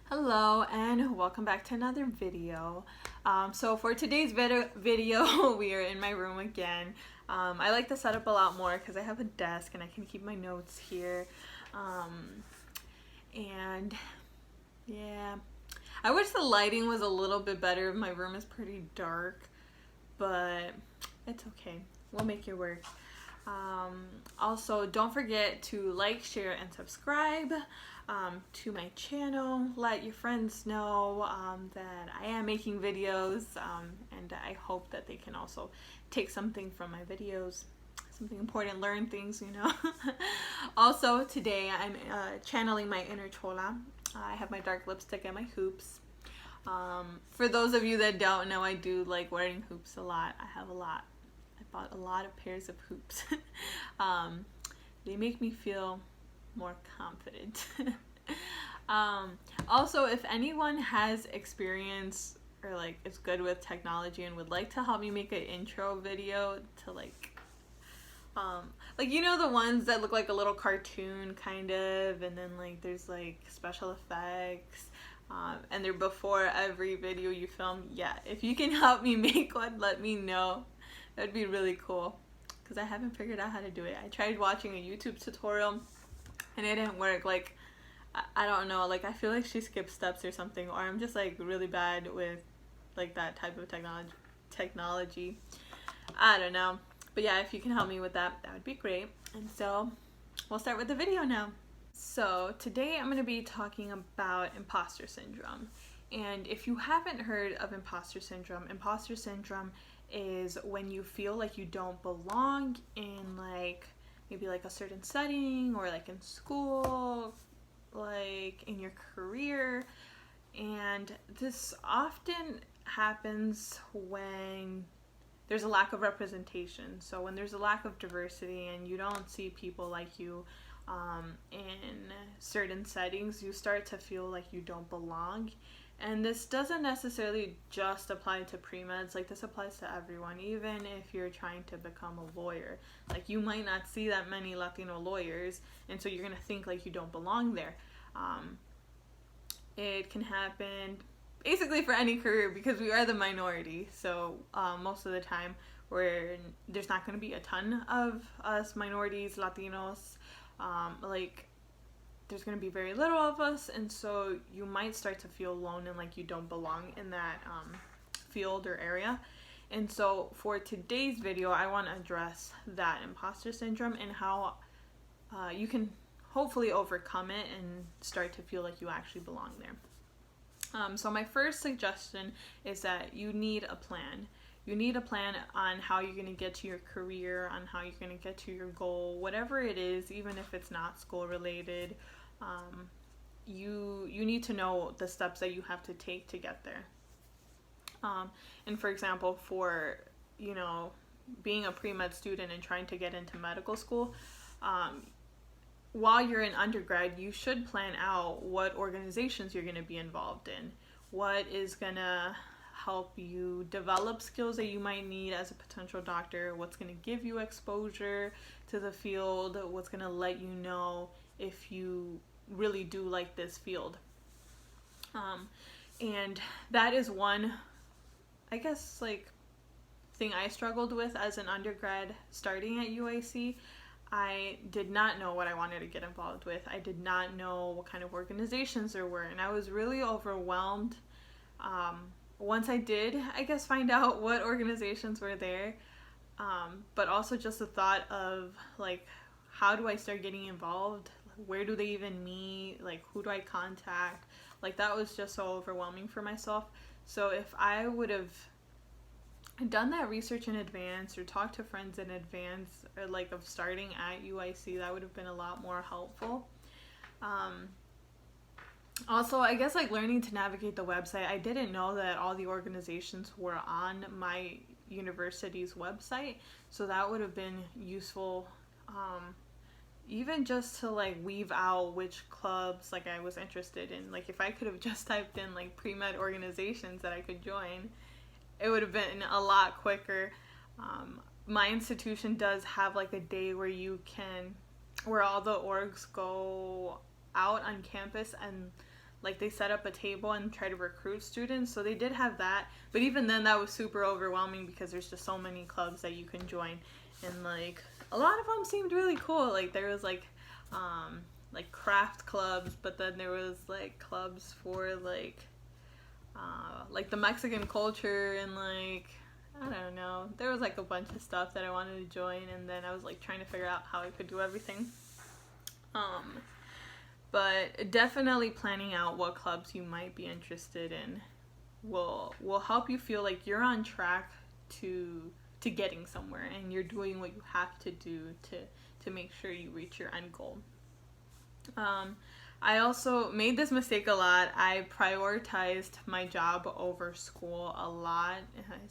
Hello and welcome back to another video. So for today's video we are in my room again. I like the setup a lot more because I have a desk and I can keep my notes here. And yeah, I wish the lighting was a little bit better. My room is pretty dark, but it's okay. We'll make it work. Also, don't forget to like, share, and subscribe to my channel. Let your friends know that I am making videos, and I hope that they can also take something from my videos, something important, learn things, Also, today I'm channeling my inner chola. I have my dark lipstick and my hoops. For those of you that don't know, I do like wearing hoops a lot. I have a lot. I bought a lot of pairs of hoops. They make me feel more confident. Also, if anyone has experience or is good with technology and would like to help me make an intro video to the ones that look like a little cartoon kind of, and then there's special effects, and they're before every video you film. Yeah, if you can help me make one, let me know. That'd be really cool, because I haven't figured out how to do it. I tried watching a YouTube tutorial and it didn't work. I don't know, I feel like she skipped steps or something, or I'm just really bad with that type of technology. I don't know. But yeah, if you can help me with that, that would be great. And so we'll start with the video now. So today I'm going to be talking about imposter syndrome. And if you haven't heard of imposter syndrome is when you feel like you don't belong in maybe a certain setting, or in school, in your career. And this often happens when there's a lack of representation. So when there's a lack of diversity and you don't see people like you in certain settings, you start to feel like you don't belong. And this doesn't necessarily just apply to pre-meds. This applies to everyone, even if you're trying to become a lawyer. You might not see that many Latino lawyers, and so you're gonna think you don't belong there. It can happen basically for any career, because we are the minority. So most of the time there's not going to be a ton of us minorities, Latinos. There's going to be very little of us, and so you might start to feel alone and you don't belong in that field or area. And so for today's video, I want to address that imposter syndrome and how you can hopefully overcome it and start to feel like you actually belong there. So my first suggestion is that you need a plan. You need a plan on how you're going to get to your career, on how you're going to get to your goal, whatever it is, even if it's not school related. You need to know the steps that you have to take to get there. And for example, for being a pre-med student and trying to get into medical school, while you're in undergrad, you should plan out what organizations you're going to be involved in, what is going to help you develop skills that you might need as a potential doctor, what's going to give you exposure to the field, what's going to let you know if you really do like this field. And that is one, I guess, thing I struggled with as an undergrad starting at UIC. I did not know what I wanted to get involved with. I did not know what kind of organizations there were, and I was really overwhelmed. Once I did, I guess, find out what organizations were there, but also just the thought of how do I start getting involved? Where do they even meet? Who do I contact? That was just so overwhelming for myself. So if I would have done that research in advance, or talked to friends in advance, or of starting at UIC, that would have been a lot more helpful. Also, I guess learning to navigate the website, I didn't know that all the organizations were on my university's website, so that would have been useful, even just to weave out which clubs I was interested in. If I could have just typed in pre-med organizations that I could join, it would have been a lot quicker. My institution does have a day where all the orgs go out on campus and like they set up a table and try to recruit students. So they did have that, but even then that was super overwhelming because there's just so many clubs that you can join, and like a lot of them seemed really cool. Like there was like craft clubs, but then there was like clubs for like the Mexican culture, and like I don't know, there was like a bunch of stuff that I wanted to join, and then I was like trying to figure out how I could do everything. But definitely planning out what clubs you might be interested in will help you feel like you're on track to getting somewhere, and you're doing what you have to do to make sure you reach your end goal. I also made this mistake a lot. I prioritized my job over school a lot,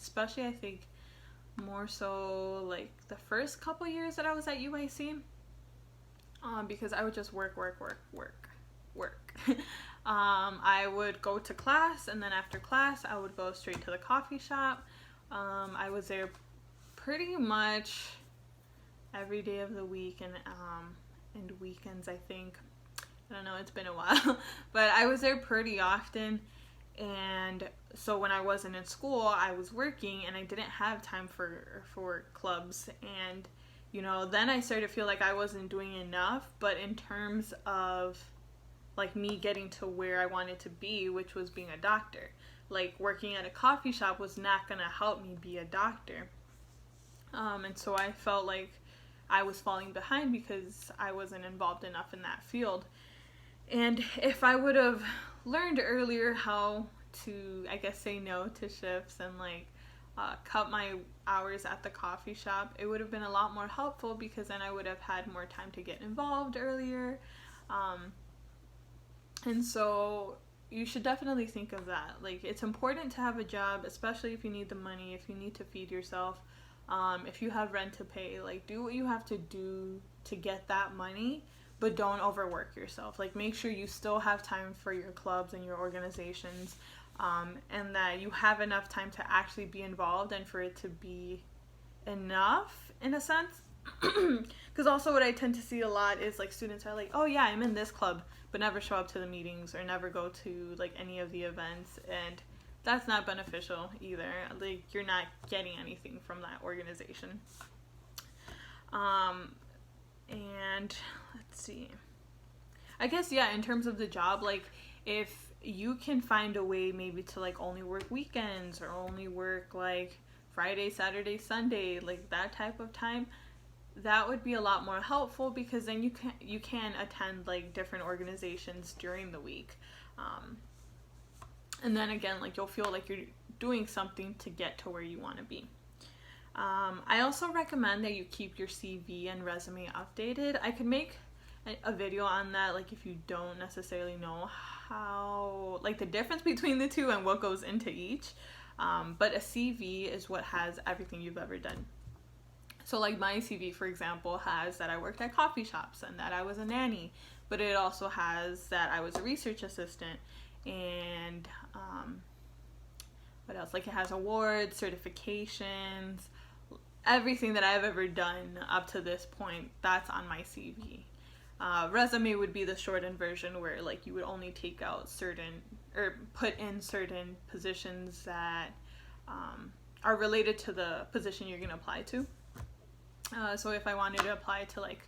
especially I think more so like the first couple years that I was at UIC, because I would just work. I would go to class, and then after class I would go straight to the coffee shop. I was there pretty much every day of the week, and weekends, I think. I don't know, it's been a while, but I was there pretty often. And so when I wasn't in school, I was working, and I didn't have time for clubs. And you know, then I started to feel like I wasn't doing enough. But in terms of like me getting to where I wanted to be, which was being a doctor, like working at a coffee shop was not gonna help me be a doctor. And so I felt like I was falling behind because I wasn't involved enough in that field. And if I would have learned earlier how to, I guess, say no to shifts and like cut my hours at the coffee shop, it would have been a lot more helpful, because then I would have had more time to get involved earlier. And so you should definitely think of that. Like, it's important to have a job, especially if you need the money, if you need to feed yourself, if you have rent to pay. Like, do what you have to do to get that money, but don't overwork yourself. Like, make sure you still have time for your clubs and your organizations, and that you have enough time to actually be involved and for it to be enough, in a sense. Because also what I tend to see a lot is like students are like, oh yeah, I'm in this club, but never show up to the meetings or never go to like any of the events, and that's not beneficial either. Like, you're not getting anything from that organization. And let's see, I guess, yeah, in terms of the job, like if you can find a way maybe to like only work weekends or only work like Friday, Saturday, Sunday, like that type of time, that would be a lot more helpful, because then you can attend like different organizations during the week, and then again, like, you'll feel like you're doing something to get to where you want to be. I also recommend that you keep your CV and resume updated. I could make a video on that, like if you don't necessarily know how, like the difference between the two and what goes into each, but a CV is what has everything you've ever done. So like my CV, for example, has that I worked at coffee shops and that I was a nanny, but it also has that I was a research assistant, and what else? Like, it has awards, certifications, everything that I've ever done up to this point, that's on my CV. Resume would be the shortened version, where like you would only take out certain, or put in certain positions that are related to the position you're going to apply to. So if I wanted to apply to like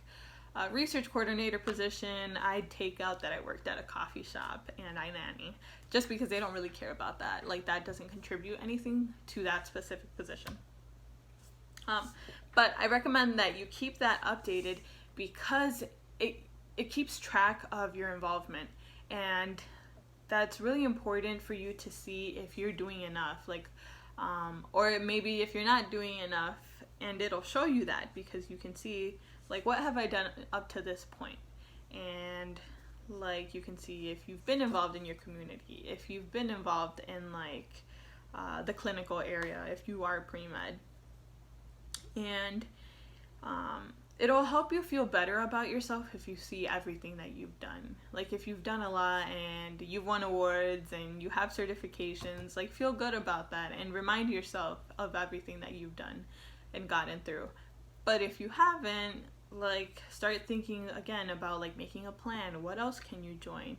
a research coordinator position, I'd take out that I worked at a coffee shop and I nanny, just because they don't really care about that. Like, that doesn't contribute anything to that specific position. But I recommend that you keep that updated, because it keeps track of your involvement, and that's really important for you to see if you're doing enough, like, or maybe if you're not doing enough, and it'll show you that, because you can see like, what have I done up to this point, and like you can see if you've been involved in your community, if you've been involved in like the clinical area, if you are pre-med, and it'll help you feel better about yourself if you see everything that you've done. Like, if you've done a lot and you've won awards and you have certifications, like, feel good about that and remind yourself of everything that you've done and gotten through. But if you haven't, like, start thinking again about like making a plan. What else can you join?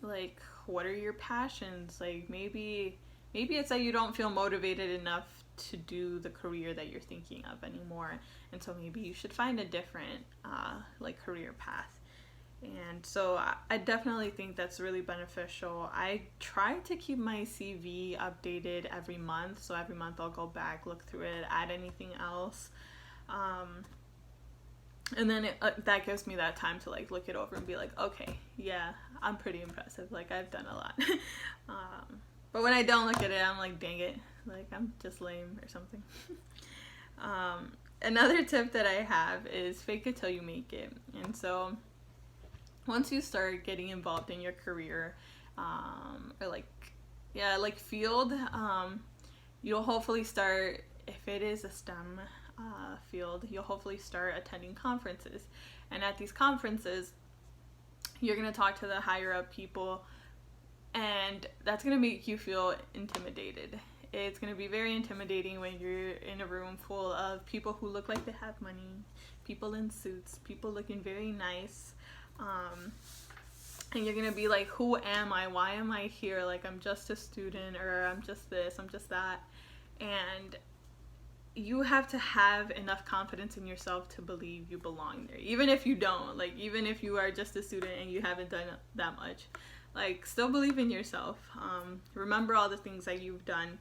like, what are your passions? Like, maybe it's that you don't feel motivated enough to do the career that you're thinking of anymore, and so maybe you should find a different like career path. And so I definitely think that's really beneficial. I try to keep my CV updated every month, so every month I'll go back, look through it, add anything else, and then that gives me that time to like look it over and be like, okay, yeah, I'm pretty impressive, like I've done a lot. But when I don't look at it, I'm like, dang it, like I'm just lame or something. Another tip that I have is fake it till you make it. And so once you start getting involved in your career, or like field, you'll hopefully start, if it is a STEM field, you'll hopefully start attending conferences. And at these conferences, you're going to talk to the higher up people, and that's going to make you feel intimidated. It's going to be very intimidating when you're in a room full of people who look like they have money, people in suits, people looking very nice. And you're going to be like, who am I? Why am I here? Like, I'm just a student, or I'm just this, I'm just that. And you have to have enough confidence in yourself to believe you belong there. Even if you don't, like, even if you are just a student and you haven't done that much, like, still believe in yourself. Remember all the things that you've done.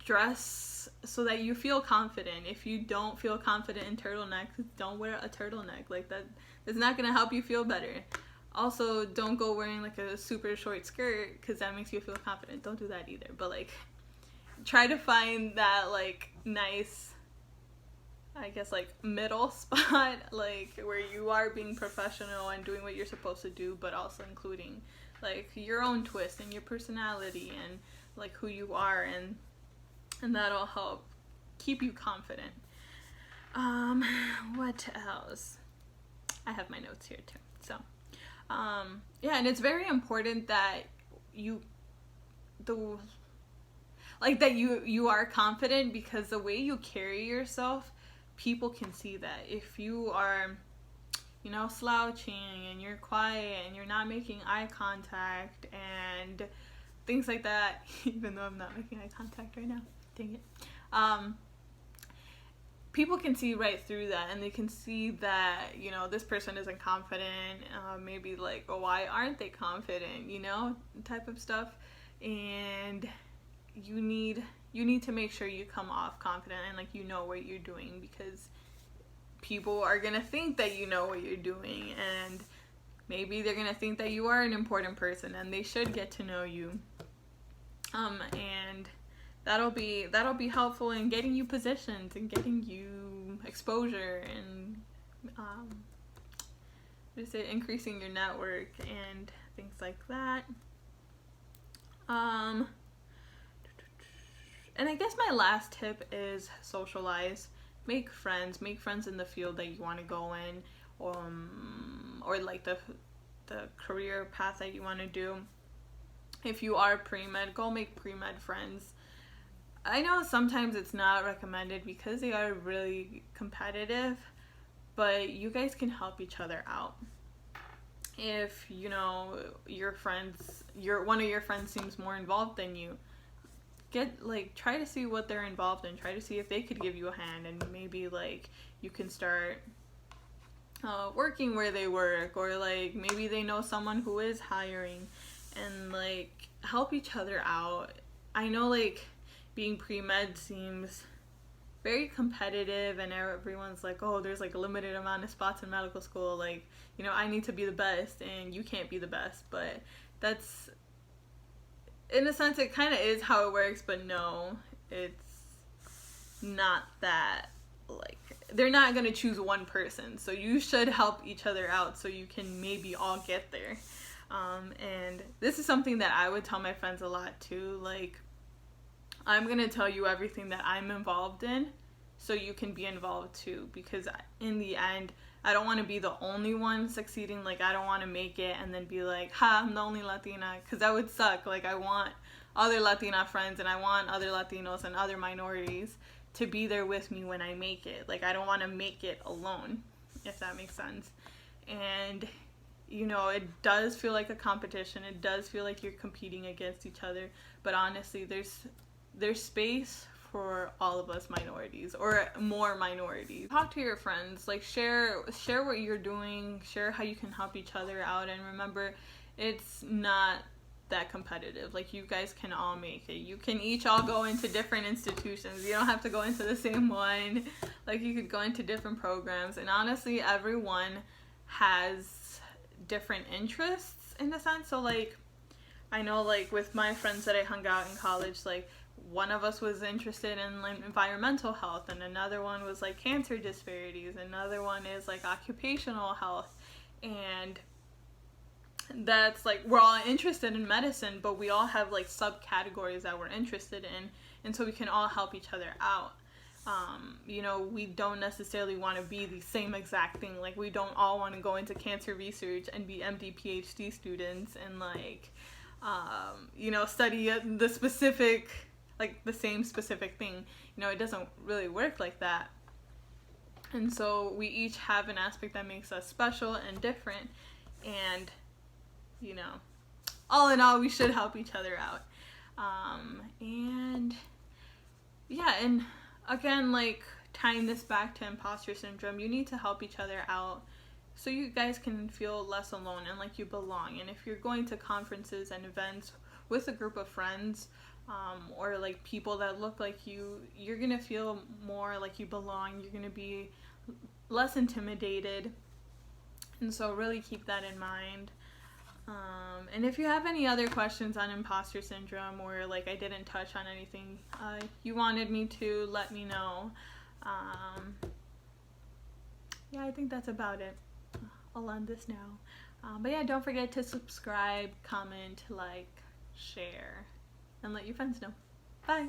Dress so that you feel confident. If you don't feel confident in turtlenecks, don't wear a turtleneck. Like, that is not going to help you feel better. Also, don't go wearing like a super short skirt, because that makes you feel confident. Don't do that either. But like, try to find that like nice, I guess, like middle spot, like where you are being professional and doing what you're supposed to do, but also including like your own twist and your personality and like who you are, and that'll help keep you confident. What else? I have my notes here too. So, yeah, and it's very important that you are confident, because the way you carry yourself, people can see that. If you are, slouching and you're quiet and you're not making eye contact and things like that, even though I'm not making eye contact right now, dang it. People can see right through that, and they can see that, this person isn't confident, maybe like, oh, why aren't they confident, type of stuff. And you need to make sure you come off confident and like what you're doing, because people are gonna think that you know what you're doing, and maybe they're gonna think that you are an important person, and they should get to know you. And that'll be helpful in getting you positions and getting you exposure and increasing your network and things like that. And I guess my last tip is socialize. Make friends in the field that you want to go in, or like the career path that you want to do. If you are pre-med, go make pre-med friends. I know sometimes it's not recommended because they are really competitive, but you guys can help each other out. If one of your friends seems more involved than you, try to see what they're involved in. Try to see if they could give you a hand, and maybe like you can start working where they work, or like maybe they know someone who is hiring, and like help each other out. I know like being pre-med seems very competitive, and everyone's like, oh, there's like a limited amount of spots in medical school, like, I need to be the best and you can't be the best. But that's, in a sense, it kind of is how it works, but no, it's not that. Like, they're not going to choose one person, so you should help each other out so you can maybe all get there. And this is something that I would tell my friends a lot too. Like, I'm going to tell you everything that I'm involved in so you can be involved too, because in the end, I don't want to be the only one succeeding. Like, I don't want to make it and then be like, I'm the only Latina, because that would suck. Like, I want other Latina friends, and I want other Latinos and other minorities to be there with me when I make it. Like, I don't want to make it alone, if that makes sense. And you know, it does feel like a competition. It does feel like you're competing against each other. But honestly, there's space for all of us minorities, or more minorities. Talk to your friends, like share what you're doing, share how you can help each other out, and remember, it's not that competitive. Like, you guys can all make it. You can each all go into different institutions. You don't have to go into the same one. Like, you could go into different programs, and honestly, everyone has different interests in a sense. So like, I know, like, with my friends that I hung out in college, like, one of us was interested in like environmental health, and another one was like cancer disparities, another one is like occupational health. And that's like, we're all interested in medicine, but we all have like subcategories that we're interested in, and so we can all help each other out. You know, we don't necessarily want to be the same exact thing. Like, we don't all want to go into cancer research and be MD PhD students and like, you know, study the specific, like the same specific thing. You know, it doesn't really work like that. And so we each have an aspect that makes us special and different, and you know, all in all, we should help each other out. And yeah, and again, like, tying this back to imposter syndrome, you need to help each other out so you guys can feel less alone and like you belong. And if you're going to conferences and events with a group of friends, or like people that look like you, you're gonna feel more like you belong. You're gonna be less intimidated, and so really keep that in mind. And if you have any other questions on imposter syndrome, or like I didn't touch on anything you wanted me to, let me know. Yeah, I think that's about it. I'll end this now. But yeah, don't forget to subscribe, comment, like, share, and let your friends know. Bye!